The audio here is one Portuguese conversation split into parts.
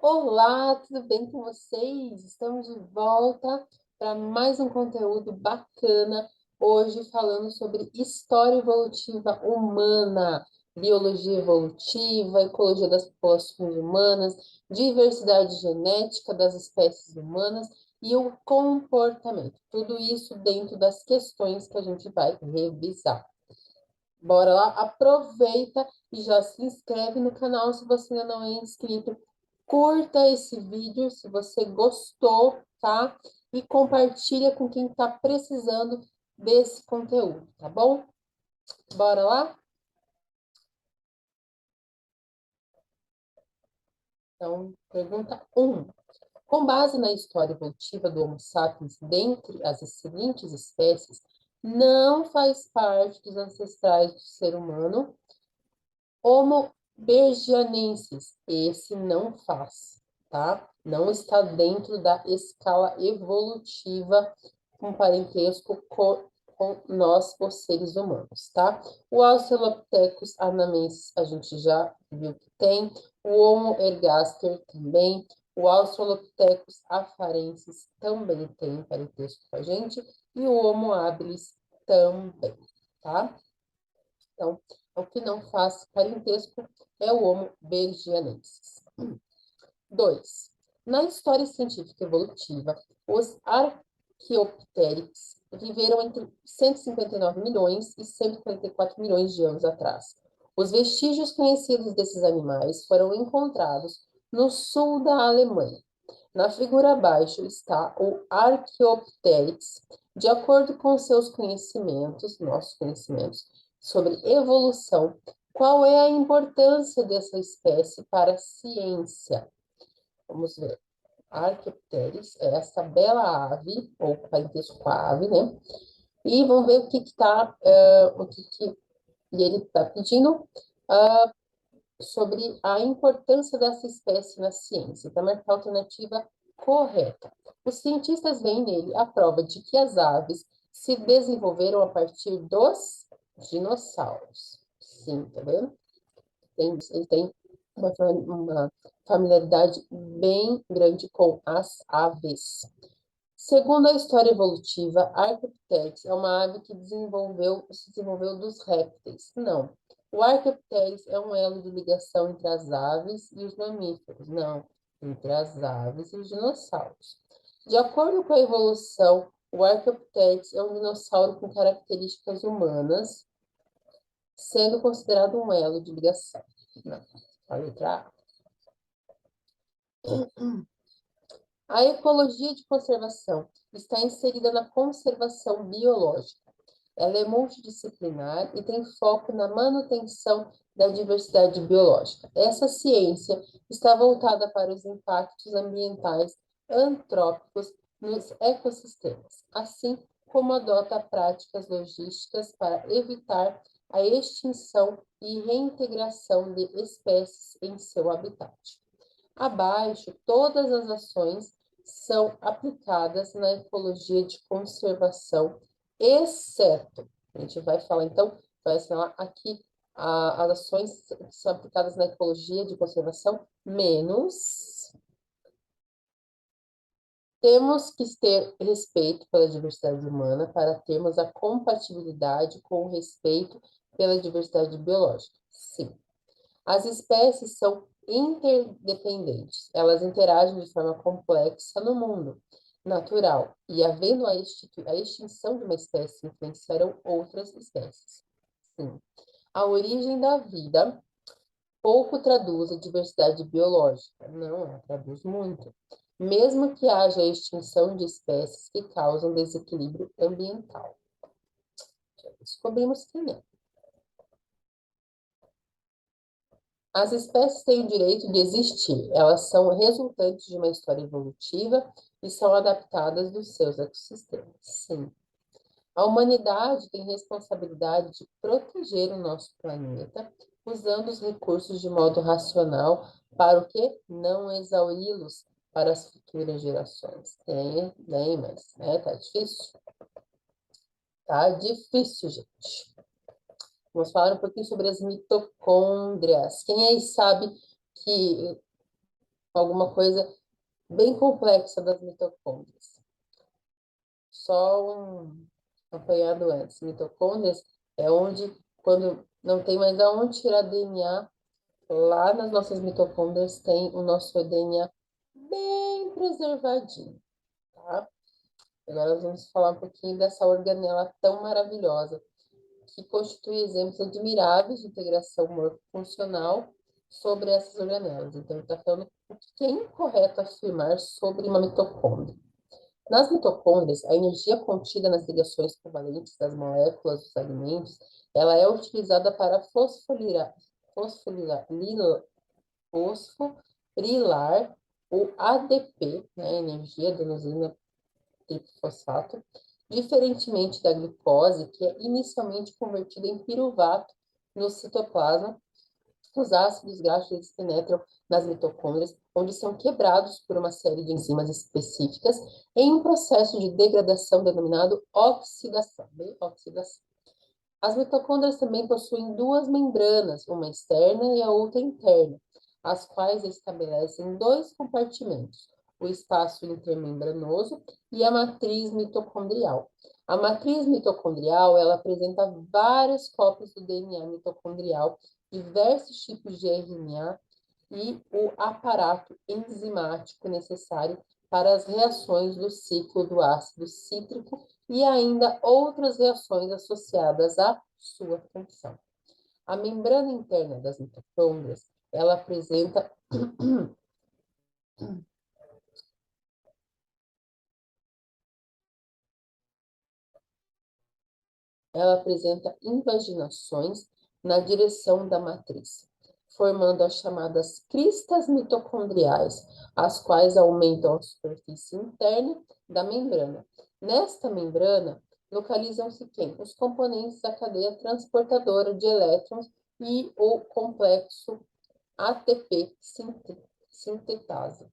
Olá, tudo bem com vocês? Estamos de volta para mais um conteúdo bacana. Hoje falando sobre história evolutiva humana, biologia evolutiva, ecologia das populações humanas, diversidade genética das espécies humanas e o comportamento. Tudo isso dentro das questões que a gente vai revisar. Bora lá, aproveita e já se inscreve no canal se você ainda não é inscrito. Curta esse vídeo se você gostou, tá? E compartilha com quem está precisando desse conteúdo, tá bom? Bora lá? Então, pergunta 1. Com base na história evolutiva do Homo sapiens, dentre as seguintes espécies, não faz parte dos ancestrais do ser humano Homo bergianensis, esse não faz, tá? Não está dentro da escala evolutiva com parentesco com nós, os seres humanos, tá? O Australopithecus anamensis, a gente já viu que tem. O Homo ergaster também. O Australopithecus afarensis também tem parentesco com a gente. E o Homo habilis também, tá? Então, o que não faz parentesco é o Homo bergianensis. 2. Na história científica evolutiva, os Archaeopteryx viveram entre 159 milhões e 144 milhões de anos atrás. Os vestígios conhecidos desses animais foram encontrados no sul da Alemanha. Na figura abaixo está o Archaeopteryx. De acordo com seus conhecimentos, nossos conhecimentos sobre evolução, qual é a importância dessa espécie para a ciência? Vamos ver. Archaeopteryx é essa bela ave, ou parentesco com a ave, né? E vamos ver o que está, o que ele está pedindo sobre a importância dessa espécie na ciência. Então, marcar a alternativa correta. Os cientistas veem nele a prova de que as aves se desenvolveram a partir dos dinossauros. Sim, tá vendo? Ele tem uma familiaridade bem grande com as aves. Segundo a história evolutiva, a Archaeopteryx é uma ave que se desenvolveu dos répteis. Não. O Archaeopteryx é um elo de ligação entre as aves e os mamíferos. Não. Entre as aves e os dinossauros. De acordo com a evolução, o Archaeopteryx é um dinossauro com características humanas, sendo considerado um elo de ligação. Não. A letra A. A ecologia de conservação está inserida na conservação biológica. Ela é multidisciplinar e tem foco na manutenção da diversidade biológica. Essa ciência está voltada para os impactos ambientais antrópicos nos ecossistemas, assim como adota práticas logísticas para evitar a extinção e reintegração de espécies em seu habitat. Abaixo, todas as ações são aplicadas na ecologia de conservação, exceto, a gente vai falar então, vai assinalar aqui as ações que são aplicadas na ecologia de conservação, menos temos que ter respeito pela diversidade humana para termos a compatibilidade com o respeito pela diversidade biológica. Sim. As espécies são interdependentes, elas interagem de forma complexa no mundo natural, e havendo a extinção de uma espécie, influenciarão outras espécies. Sim. A origem da vida pouco traduz a diversidade biológica, não, ela traduz muito. Mesmo que haja extinção de espécies que causam desequilíbrio ambiental. Já descobrimos que não. As espécies têm o direito de existir, elas são resultantes de uma história evolutiva e são adaptadas dos seus ecossistemas. Sim. A humanidade tem responsabilidade de proteger o nosso planeta, usando os recursos de modo racional para o quê? Não exauri-los para as futuras gerações. Tem, mas, né, tá difícil. Tá difícil, gente. Vamos falar um pouquinho sobre as mitocôndrias. Quem aí sabe que alguma coisa bem complexa das mitocôndrias. Só um apanhado antes. Mitocôndrias é onde, quando não tem mais aonde tirar DNA, lá nas nossas mitocôndrias tem o nosso DNA bem preservadinho, tá? Agora nós vamos falar um pouquinho dessa organela tão maravilhosa, que constitui exemplos admiráveis de integração morfofuncional sobre essas organelas. Então, ele está falando o que é incorreto afirmar sobre uma mitocôndria. Nas mitocôndrias, a energia contida nas ligações covalentes das moléculas dos alimentos, ela é utilizada para fosforilar o ADP, né, energia adenosina trifosfato, diferentemente da glicose, que é inicialmente convertida em piruvato no citoplasma. Os ácidos graxos penetram nas mitocôndrias, onde são quebrados por uma série de enzimas específicas em um processo de degradação denominado oxidação. Oxidação. As mitocôndrias também possuem duas membranas, uma externa e a outra interna, as quais estabelecem dois compartimentos, o espaço intermembranoso e a matriz mitocondrial. A matriz mitocondrial, ela apresenta várias cópias do DNA mitocondrial, diversos tipos de RNA e o aparato enzimático necessário para as reações do ciclo do ácido cítrico e ainda outras reações associadas à sua função. A membrana interna das mitocôndrias, ela apresenta invaginações na direção da matriz, formando as chamadas cristas mitocondriais, as quais aumentam a superfície interna da membrana. Nesta membrana, localizam-se quem? Os componentes da cadeia transportadora de elétrons e o complexo ATP sintetase.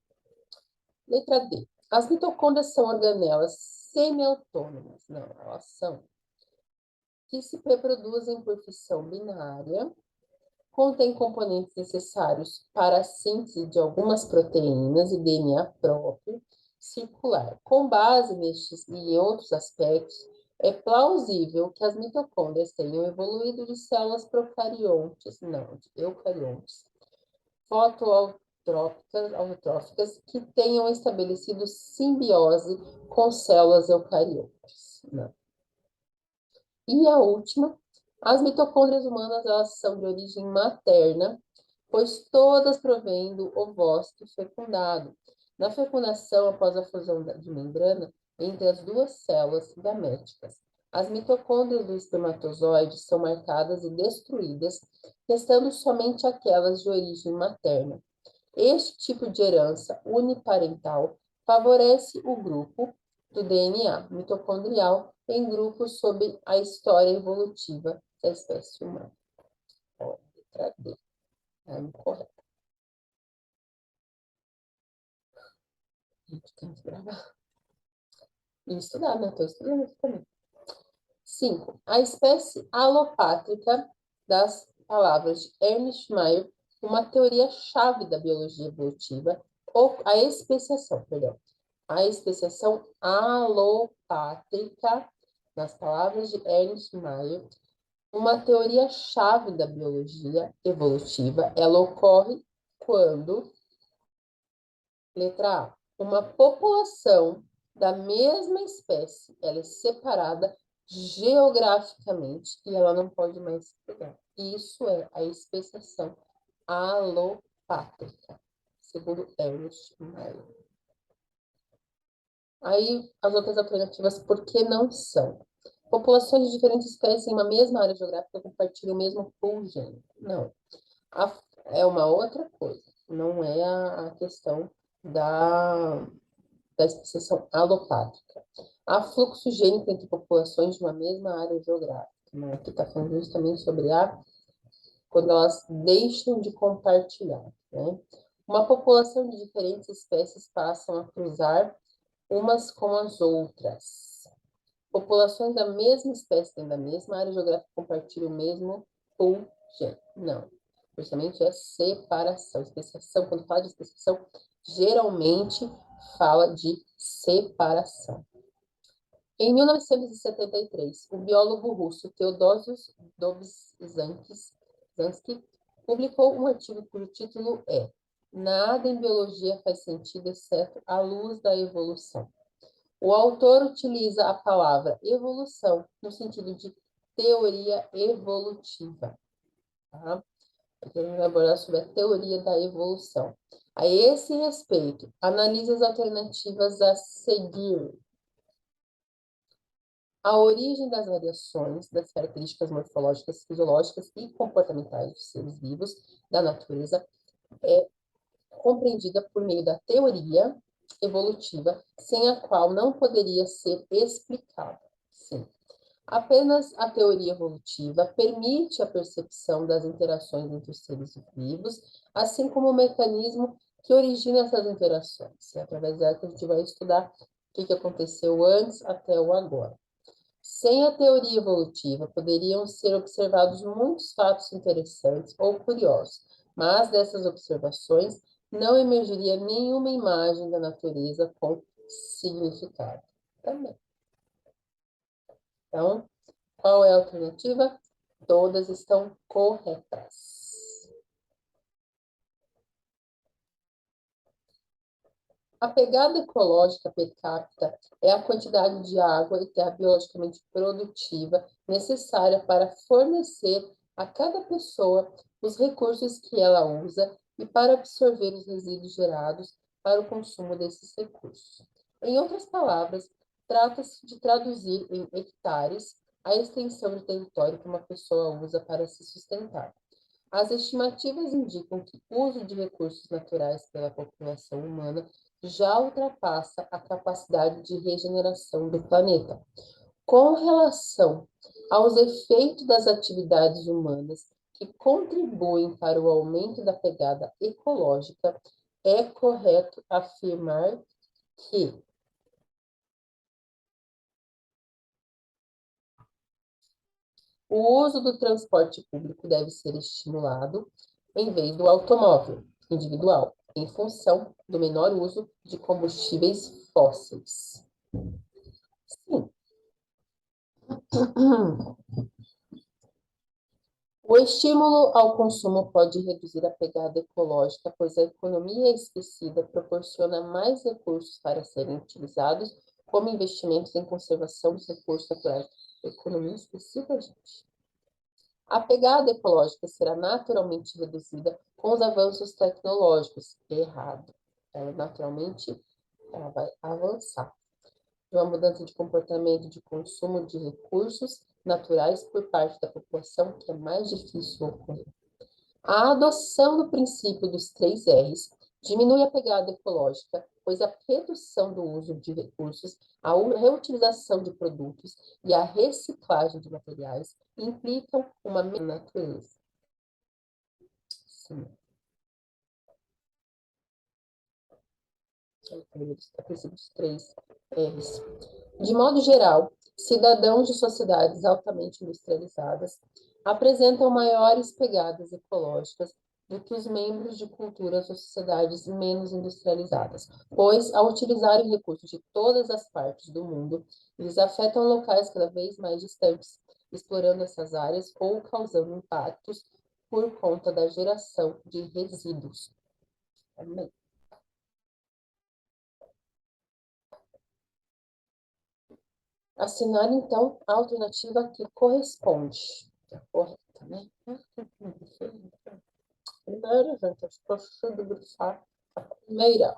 Letra D. As mitocôndrias são organelas semi-autônomas. Não, elas são que se reproduzem por fissão binária, contém componentes necessários para a síntese de algumas proteínas e DNA próprio, circular. Com base nestes e em outros aspectos, é plausível que as mitocôndrias tenham evoluído de células procariontes, não, de eucariontes, autotróficas que tenham estabelecido simbiose com células eucariontes. Não. E a última, as mitocôndrias humanas, elas são de origem materna, pois todas provêm do ovócito fecundado. Na fecundação, após a fusão de membrana entre as duas células gaméticas, as mitocôndrias do espermatozoide são marcadas e destruídas, restando somente aquelas de origem materna. Este tipo de herança uniparental favorece o grupo do DNA mitocondrial em grupos sob a história evolutiva da espécie humana. Ó, letra D. É incorreto. A gente tem que gravar. E estudar, né? Estou estudando aqui também. 5. A espécie alopátrica das palavras de Ernst Mayr, uma teoria-chave da biologia evolutiva, ou a especiação, perdão. A especiação alopátrica, nas palavras de Ernst Mayr, uma teoria-chave da biologia evolutiva, ela ocorre quando, letra A, uma população da mesma espécie, ela é separada geograficamente e ela não pode mais se pegar. Isso é a especiação alopátrica, segundo Ernst Mayr. Aí, as outras alternativas, por que não são? Populações de diferentes espécies em uma mesma área geográfica compartilham o mesmo pool gênico. Não. É uma outra coisa. Não é a questão da especiação alopátrica. Há fluxo gênico entre populações de uma mesma área geográfica. Né? Aqui está falando justamente sobre quando elas deixam de compartilhar. Né? Uma população de diferentes espécies passam a cruzar umas com as outras. Populações da mesma espécie, dentro da mesma área geográfica, compartilham o mesmo pool gênico. Não. Justamente é separação. Especiação, quando fala de especiação, geralmente fala de separação. Em 1973, o biólogo russo Theodosius Dobzhansky publicou um artigo cujo título é Nada em biologia faz sentido exceto à luz da evolução. O autor utiliza a palavra evolução no sentido de teoria evolutiva. Tá? Vamos abordar sobre a teoria da evolução. A esse respeito, analise as alternativas a seguir. A origem das variações das características morfológicas, fisiológicas e comportamentais dos seres vivos da natureza é compreendida por meio da teoria evolutiva, sem a qual não poderia ser explicada. Sim. Apenas a teoria evolutiva permite a percepção das interações entre os seres vivos, assim como o mecanismo que origina essas interações. É através dela que a gente vai estudar o que aconteceu antes até o agora. Sem a teoria evolutiva, poderiam ser observados muitos fatos interessantes ou curiosos, mas dessas observações não emergiria nenhuma imagem da natureza com significado. Também. Então, qual é a alternativa? Todas estão corretas. A pegada ecológica per capita é a quantidade de água e terra biologicamente produtiva necessária para fornecer a cada pessoa os recursos que ela usa e para absorver os resíduos gerados para o consumo desses recursos. Em outras palavras, trata-se de traduzir em hectares a extensão de território que uma pessoa usa para se sustentar. As estimativas indicam que o uso de recursos naturais pela população humana já ultrapassa a capacidade de regeneração do planeta. Com relação aos efeitos das atividades humanas que contribuem para o aumento da pegada ecológica, é correto afirmar que o uso do transporte público deve ser estimulado em vez do automóvel individual, em função do menor uso de combustíveis fósseis. Sim. O estímulo ao consumo pode reduzir a pegada ecológica, pois a economia esquecida proporciona mais recursos para serem utilizados como investimentos em conservação dos recursos naturais. Economia esquecida, gente. A pegada ecológica será naturalmente reduzida com os avanços tecnológicos. Errado. Ela naturalmente vai avançar. Uma mudança de comportamento de consumo de recursos naturais por parte da população que é mais difícil ocorrer. A adoção do princípio dos 3 R's diminui a pegada ecológica, pois a redução do uso de recursos, a reutilização de produtos e a reciclagem de materiais implicam uma natureza. Sim. Princípios 3 R's. De modo geral, cidadãos de sociedades altamente industrializadas apresentam maiores pegadas ecológicas do que os membros de culturas ou sociedades menos industrializadas, pois, ao utilizarem recursos de todas as partes do mundo, eles afetam locais cada vez mais distantes, explorando essas áreas ou causando impactos por conta da geração de resíduos. Amém. Assinar, então, a alternativa que corresponde. Tá correta, né? Primeiro, gente, eu estou debruçar a primeira.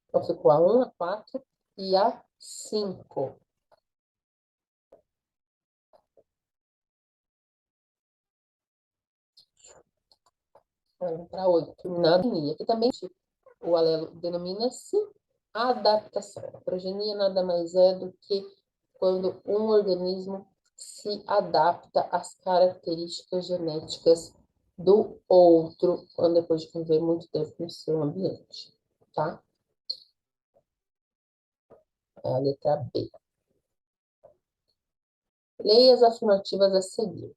Então, ficou a 1, a 4 e a 5. Vamos para 8. Nada em I. Aqui também o alelo denomina-se adaptação. A progenia nada mais é do que quando um organismo se adapta às características genéticas do outro, quando depois de conviver muito tempo no seu ambiente, tá? É a letra B. Leia as afirmativas a seguir.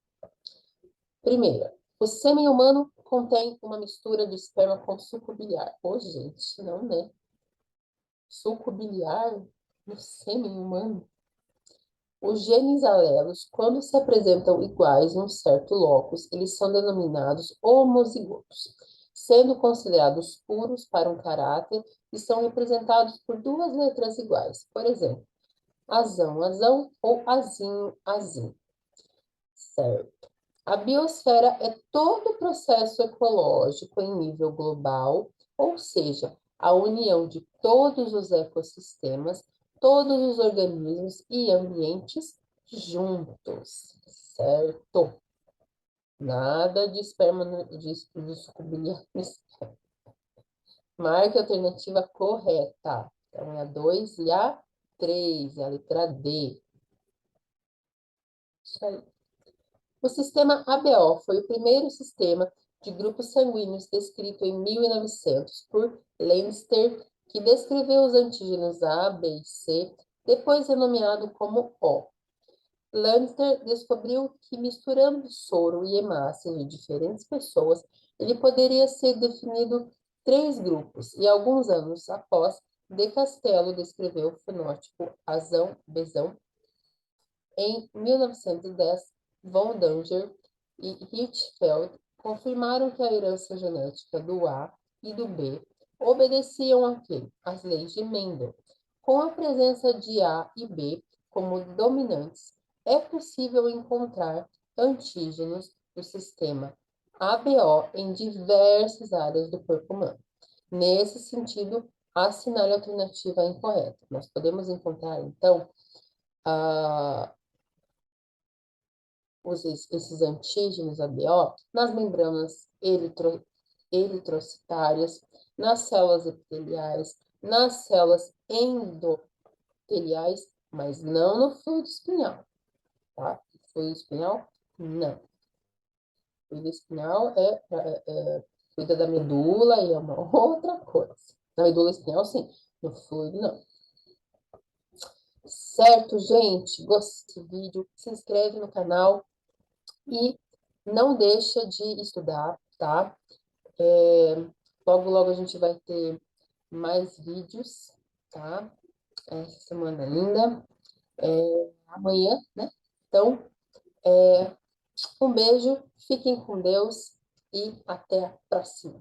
Primeira, O sêmen humano contém uma mistura de esperma com suco biliar. Ô, gente, não, né? Suco biliar no sêmen humano? Os genes alelos, quando se apresentam iguais num certo locus, eles são denominados homozigotos, sendo considerados puros para um caráter e são representados por duas letras iguais. Por exemplo, azão, azão ou azinho, azinho. Certo. A biosfera é todo o processo ecológico em nível global, ou seja, a união de todos os ecossistemas, todos os organismos e ambientes juntos, certo? Nada de esperma de sucumbir. Marque a alternativa correta. Então, é a 2 e a 3, é a letra D. Isso aí. O sistema ABO foi o primeiro sistema de grupos sanguíneos descrito em 1900 por Leinster, que descreveu os antígenos A, B e C, depois renomeado como O. Leinster descobriu que misturando soro e hemácias de diferentes pessoas, ele poderia ser definido três grupos, e alguns anos após, De Castello descreveu o fenótipo azão, bezão. Em 1910, von Danger e Hirschfeld confirmaram que a herança genética do A e do B obedeciam a quê? Às leis de Mendel. Com a presença de A e B como dominantes, é possível encontrar antígenos do sistema ABO em diversas áreas do corpo humano. Nesse sentido, assinale a alternativa incorreta. Nós podemos encontrar, então, esses antígenos ABO nas membranas eritrocitárias, nas células epiteliais, nas células endoteliais, mas não no fluido espinhal, tá? Fluido espinhal, não. Fluido espinhal cuida da medula e é uma outra coisa. Na medula espinhal, sim. No fluido, não. Certo, gente? Gostou do vídeo? Se inscreve no canal e não deixa de estudar, tá? Logo, logo a gente vai ter mais vídeos, tá? Essa semana ainda. Amanhã, né? Então, um beijo, fiquem com Deus e até a próxima.